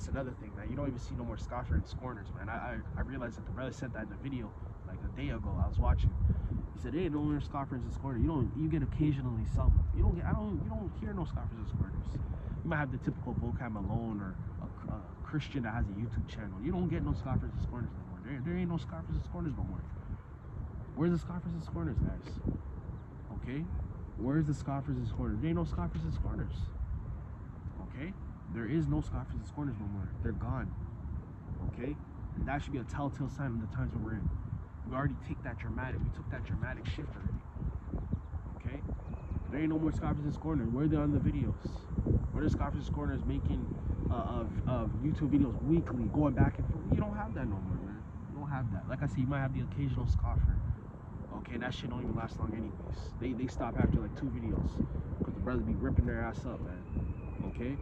that's another thing, man. You don't even see no more scoffers and scorners, man. I realized that the brother said that in the video like a day ago. I was watching. He said, "Hey, no more scoffers and scorners. You get occasionally some. You don't hear no scoffers and scorners. You might have the typical vocab alone or a Christian that has a YouTube channel. You don't get no scoffers and scorners no more. There ain't no scoffers and scorners no more. Where's the scoffers and scorners, guys? Okay, where's the scoffers and scorners? There ain't no scoffers and scorners. Okay, there is no scoffers and scorners no more. They're gone. Okay, and that should be a telltale sign of the times that we're in. We already took that dramatic shift already. Okay, there ain't no more scoffers and scorners. Where are they on the videos? Where are the scoffers and scorners making of YouTube videos weekly, going back and forth? You don't have that no more, man. You don't have that. Like I said, you might have the occasional scoffer. Okay, that shit don't even last long anyways. They stop after like 2 videos because the brothers be ripping their ass up, man. Okay,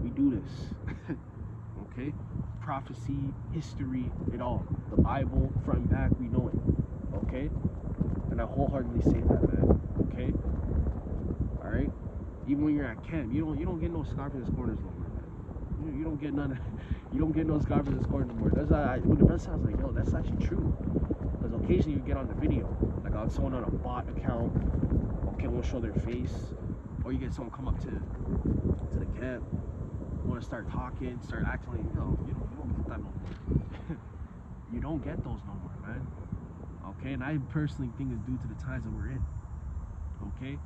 we do this. Okay, prophecy, history, it all. The Bible, front and back, we know it. Okay, and I wholeheartedly say that, man. Okay, all right. Even when you're at camp, you don't get no scoffers and scorners no more, man. You don't get none. You don't get no scoffers and scorners no more. That's when the brother sounds like, yo, that's actually true. Because occasionally you get on the video, like on someone on a bot account, okay, won't show their face, or you get someone come up to the camp, want to start talking, start acting like, you don't get that no more. You don't get those no more, man. Okay, and I personally think it's due to the times that we're in. Okay,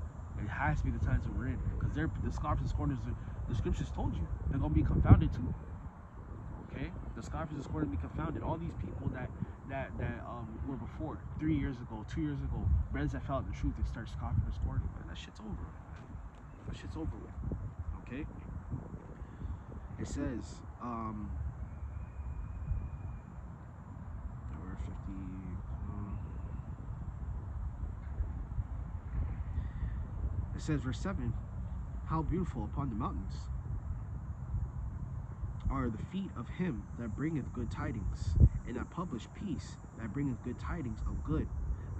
it has to be the times that we're in, because the scoffers and scorners, the scriptures told you they're gonna be confounded too. Okay, the scoffers and scorners be confounded. All these people that were before 3 years ago, 2 years ago, brothers that felt the truth, they start scoffing and scorning, man. That shit's over with, man. That shit's over with. Okay. It says, we're 50. It says, verse 7, how beautiful upon the mountains are the feet of him that bringeth good tidings, and that publish peace, that bringeth good tidings of good,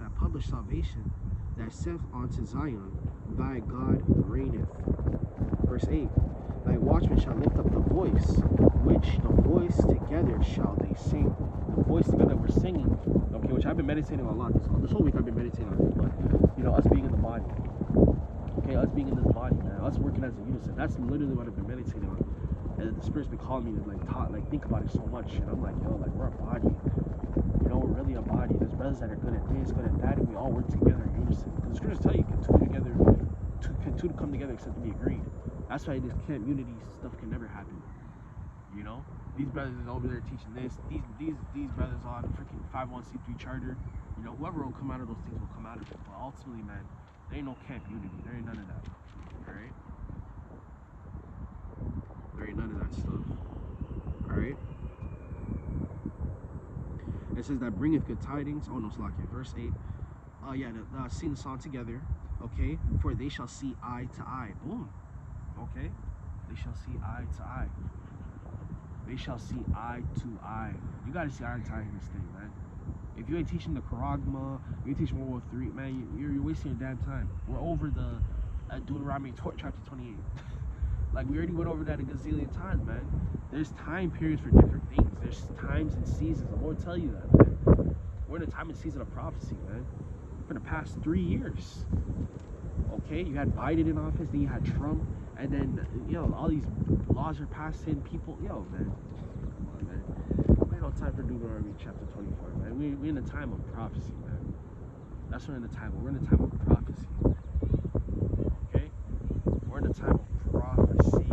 that publish salvation, that saith unto Zion, thy God reigneth. Verse 8, thy watchmen shall lift up the voice, which the voice together shall they sing. The voice together we're singing, okay, which I've been meditating on a lot this whole week. I've been meditating on it, but us being in the body, okay, us being in this body, man, us working as a unison, that's literally what I've been meditating on. And the Spirit's been calling me to think about it so much, and I'm like, yo, like, we're a body. We're really a body. There's brothers that are good at this, good at that, and we all work together in unison. Because the Scriptures tell you, can two come together except to be agreed. That's why this camp unity stuff can never happen. These brothers is over there teaching this. These brothers on the freaking 501c3 charter. Whoever will come out of those things will come out of it. But ultimately, man, there ain't no camp unity. There ain't none of that. Alright? There ain't none of that stuff. Alright? It says that bringeth good tidings. Oh no, Slakia. Verse 8. Sing the song together. Okay? For they shall see eye to eye. Boom. Okay? They shall see eye to eye. They shall see eye to eye. You gotta see eye to eye in this thing, man. If you ain't teaching the Karagma, you ain't teaching World War III, man, you're wasting your damn time. We're over the Deuteronomy chapter 28. Like, we already went over that a gazillion times, man. There's time periods for different things. There's times and seasons. The Lord tell you that, man. We're in a time and season of prophecy, man. For the past 3 years. Okay? You had Biden in office, then you had Trump, and then, all these laws are passing. People, man. Come on, man. We ain't no time for Deuteronomy chapter 24, man. We're in a time of prophecy, man. That's what we're in the time. We're in a time of prophecy. Okay? We're in a time of prophecy.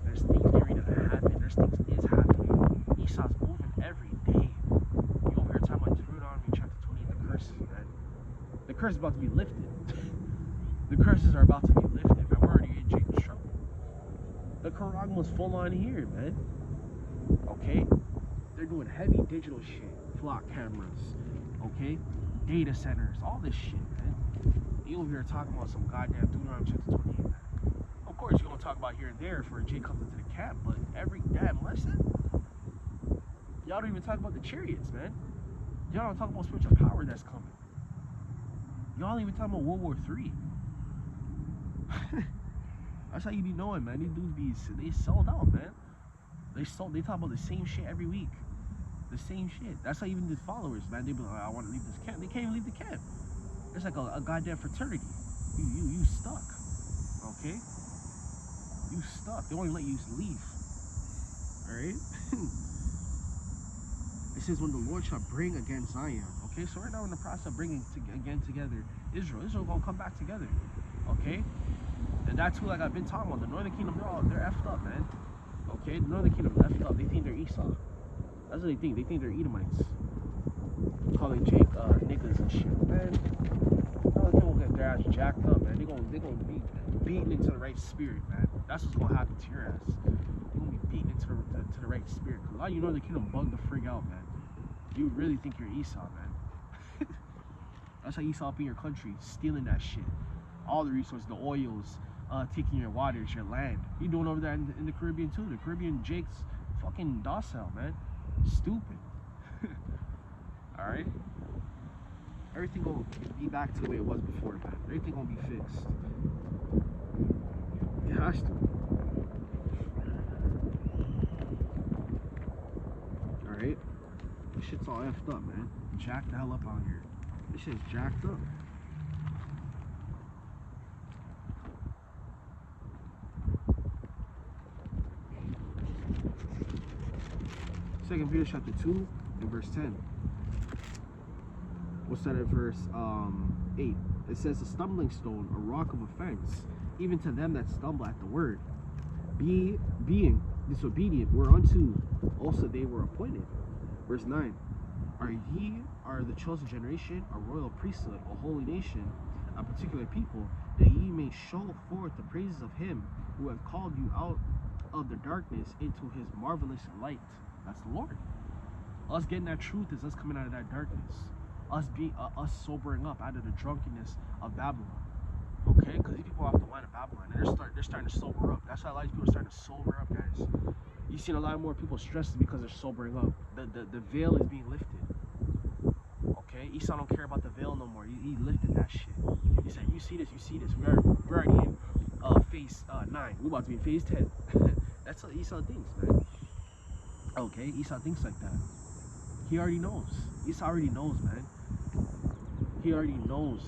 There's things getting ready to happen. There's things is happening. Esau's moving every day. You over here talking about Deuteronomy chapter 20, the curses, man. The curse is about to be lifted. The curses are about to be lifted, man. We're already in Jacob's trouble. The Quran was full on here, man. Okay? They're doing heavy digital shit. Flock cameras. Okay? Data centers. All this shit, man. You over here talking about some goddamn Deuteronomy chapter 28, man. Of course, you're going to talk about here and there for Jay comes into the camp, but every damn lesson, y'all don't even talk about the chariots, man. Y'all don't talk about spiritual power that's coming. Y'all don't even talk about World War III. That's how you be knowing, man. These dudes they sold out, man. They talk about the same shit every week. The same shit. That's how even the followers, man, they be like, I want to leave this camp. They can't even leave the camp. It's like a goddamn fraternity. You stuck. Okay? You stuck. They won't even let you leave. Alright? It says when the Lord shall bring again Zion. Okay, so right now we're in the process of bringing again together Israel. Israel gonna come back together. Okay? And that's who, like I've been talking about. The Northern Kingdom, they're effed up, man. Okay? The Northern Kingdom effed up. They think they're Esau. That's what they think. They think they're Edomites. Calling Jake niggas and shit. Man, they gonna get their ass jacked up, man. They gonna be beaten into the right spirit, man. That's what's gonna happen to your ass. They're gonna be beaten into the right spirit. Cause a lot of you Northern Kingdom bug the frig out, man. You really think you're Esau, man. That's how Esau up in your country, stealing that shit. All the resources, the oils, taking your waters, your land. You doing over there in the Caribbean too. The Caribbean Jake's fucking docile, man. Stupid. Alright? Everything gonna be back to the way it was before, man. Everything gonna be fixed. It has to. Alright? This shit's all effed up, man. Jacked the hell up out here. This shit's jacked up. Second Peter chapter 2 and verse 10. We'll start at verse 8. It says, a stumbling stone, a rock of offense, even to them that stumble at the word, being disobedient, whereunto also they were appointed. Verse 9. Are the chosen generation, a royal priesthood, a holy nation, a particular people, that ye may show forth the praises of him who hath called you out of the darkness into his marvelous light. That's the Lord. Us getting that truth is us coming out of that darkness. Us sobering up out of the drunkenness of Babylon. Okay? Because these people are off the line of Babylon, and they're starting to sober up. That's why a lot of people are starting to sober up, guys. You've seen a lot more people stressed because they're sobering up. The veil is being lifted. Okay? Esau don't care about the veil no more. He lifted that shit. He said, you see this. We're already in phase 9. We're about to be in phase 10. That's what Esau thinks, man. Okay? Esau thinks like that. He already knows. Esau already knows, man. He already knows.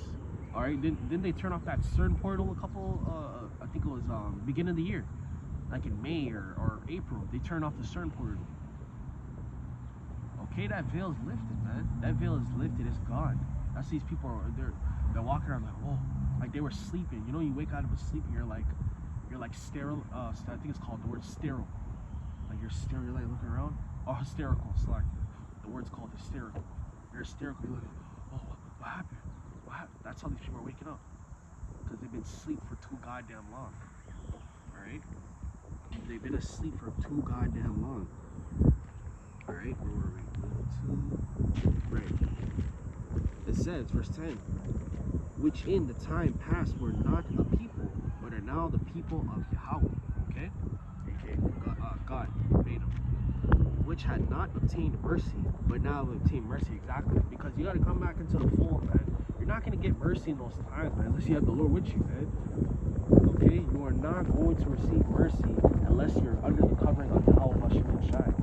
Alright? Didn't they turn off that certain portal a couple, I think it was beginning of the year. Like in May or April. They turned off the certain portal. Okay, that veil is lifted, man. That veil is lifted. It's gone. That's these people they're walking around like, whoa, like they were sleeping. You know, you wake out of a sleep and you're like sterile. I think it's called the word sterile. Like you're sterile. You're like looking around. Oh, hysterical. Sorry, the word's called hysterical. You're hysterical. You're like, oh, what happened? What happened? That's how these people are waking up because they've been asleep for too goddamn long. All right. They've been asleep for too goddamn long. Alright, where were we? Right. It says, verse 10, which in the time past were not a people, but are now the people of Yahawah. Okay? God made them. Which had not obtained mercy, but now have obtained mercy. Exactly. Because you gotta come back into the fold, man. You're not gonna get mercy in those times, man, unless you have the Lord with you, man. Okay? You are not going to receive mercy unless you're under the covering of Yahawashi and Sham.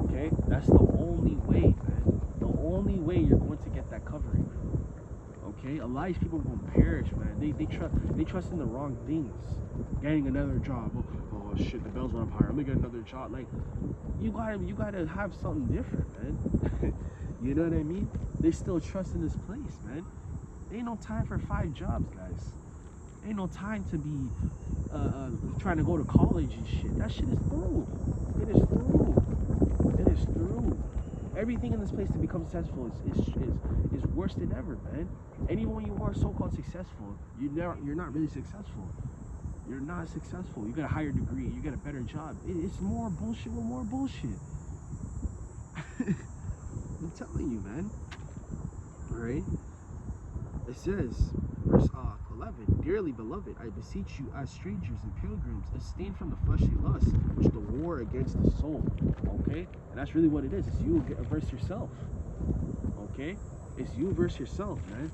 Okay? That's the only way, man. The only way you're going to get that covering. Okay? A lot of these people are going to perish, man. They trust in the wrong things. Getting another job. Oh shit, the bells went up higher. I'm gonna get another job. Like, you gotta have something different, man. You know what I mean? They still trust in this place, man. Ain't no time for 5 jobs, guys. Ain't no time to be trying to go to college and shit. That shit is through. It is through. It is through. Everything in this place to become successful is worse than ever, man. And even when you are so-called successful, you're not really successful. You're not successful. You get a higher degree. You get a better job. It's more bullshit with more bullshit. I'm telling you, man. Alright? It says, verse 11, dearly beloved, I beseech you as strangers and pilgrims, abstain from the fleshly lust, which is the war against the soul. Okay? And that's really what it is. It's you versus yourself. Okay? It's you versus yourself, man.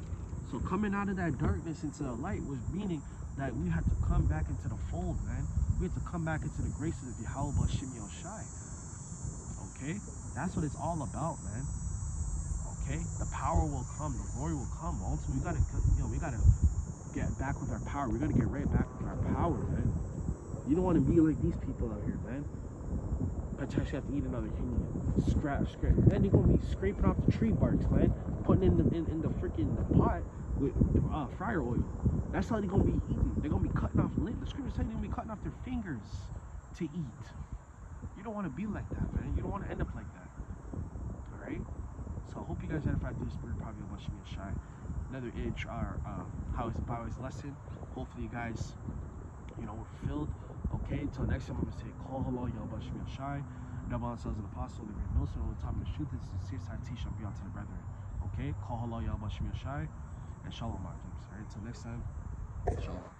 So coming out of that darkness into the light was meaning that we had to come back into the fold, man. We had to come back into the graces of Yahawah Sham Shai. Okay? That's what it's all about, man. Okay? The power will come, the glory will come. Ultimately, we gotta get back with our power. We're gonna get right back with our power, man. You don't want to be like these people out here, man. Potentially have to eat another human. Scrap. Then you're gonna be scraping off the tree barks, man. Putting in the freaking pot with fryer oil. That's how they're gonna be eating. They're gonna be cutting off limbs. The scripture says they're gonna be cutting off their fingers to eat. You don't want to be like that, man. You don't want to end up like that. All right. So I hope you guys edified through the spirit, probably about Shimmy and Shy. Another how is the Bible's lesson. Hopefully you guys, were filled. Okay. Until next time, I'm gonna say, call hello, Yahawashi Shimmy and Shy. Double ourselves an apostle, the great millstone on the top of the truth, and sincere citation be unto the brethren. Okay. Call hello, Yahawashi Shimmy and Shy, and shalom, my kings. All right. Until next time. Shalom.